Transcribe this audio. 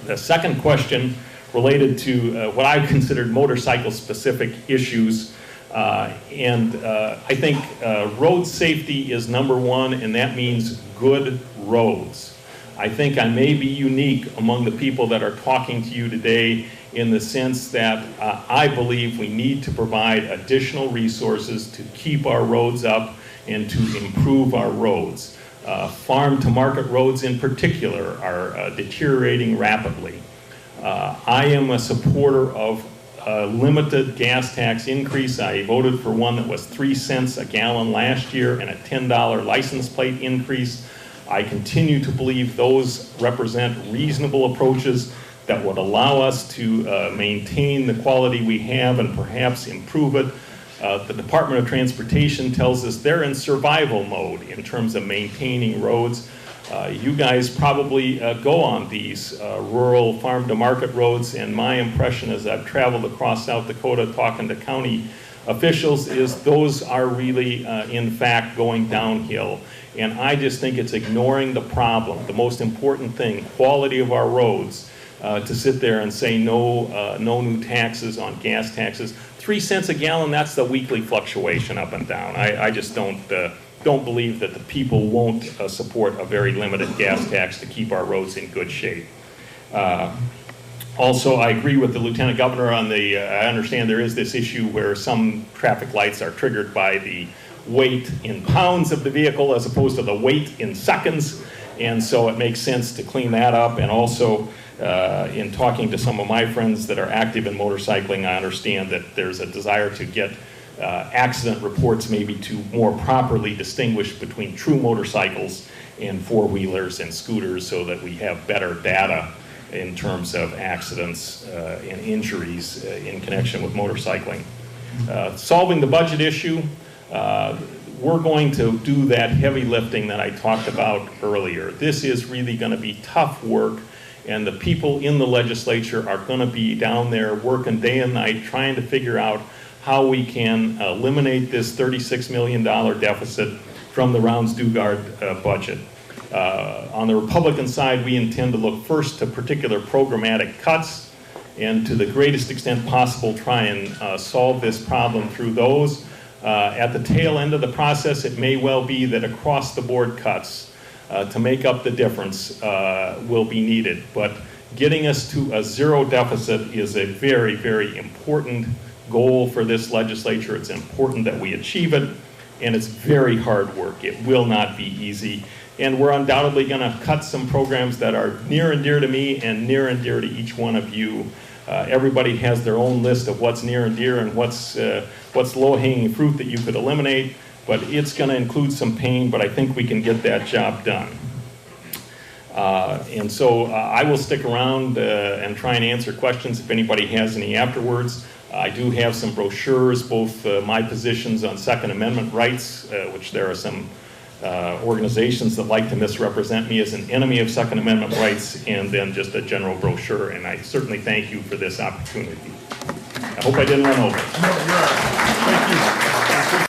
a second question related to what I've considered motorcycle-specific issues. I think road safety is number one, and that means good roads. I think I may be unique among the people that are talking to you today in the sense that I believe we need to provide additional resources to keep our roads up and to improve our roads. Farm-to-market roads in particular are deteriorating rapidly. I am a supporter of a limited gas tax increase. I voted for one that was 3 cents a gallon last year and a $10 license plate increase. I continue to believe those represent reasonable approaches that would allow us to maintain the quality we have and perhaps improve it. The Department of Transportation tells us they're in survival mode in terms of maintaining roads. You guys probably go on these rural farm-to-market roads, and my impression as I've traveled across South Dakota talking to county officials is those are really, in fact, going downhill. And I just think it's ignoring the problem, the most important thing, quality of our roads, to sit there and say no new taxes on gas taxes. 3 cents a gallon, that's the weekly fluctuation up and down. I just don't believe that the people won't support a very limited gas tax to keep our roads in good shape. Also, I agree with the Lieutenant Governor on I understand there is this issue where some traffic lights are triggered by the weight in pounds of the vehicle as opposed to the weight in seconds, and so it makes sense to clean that up. And also, in talking to some of my friends that are active in motorcycling, I understand that there's a desire to get accident reports maybe to more properly distinguish between true motorcycles and four-wheelers and scooters so that we have better data in terms of accidents and injuries in connection with motorcycling. Solving the budget issue, we're going to do that heavy lifting that I talked about earlier. This is really going to be tough work, and the people in the legislature are going to be down there working day and night trying to figure out how we can eliminate this $36 million deficit from the Rounds-Dugard budget. On the Republican side, we intend to look first to particular programmatic cuts and to the greatest extent possible try and solve this problem through those. At the tail end of the process, it may well be that across-the-board cuts to make up the difference will be needed. But getting us to a zero deficit is a very, very important goal for this legislature. It's important that we achieve it, and it's very hard work. It will not be easy. And we're undoubtedly going to cut some programs that are near and dear to me and near and dear to each one of you. Everybody has their own list of what's near and dear and what's low-hanging fruit that you could eliminate, but it's going to include some pain, but I think we can get that job done. And so I will stick around and try and answer questions if anybody has any afterwards. I do have some brochures, both my positions on Second Amendment rights, which there are some organizations that like to misrepresent me as an enemy of Second Amendment rights, and then just a general brochure, and I certainly thank you for this opportunity. I hope I didn't run over. No, you're all right. Thank you.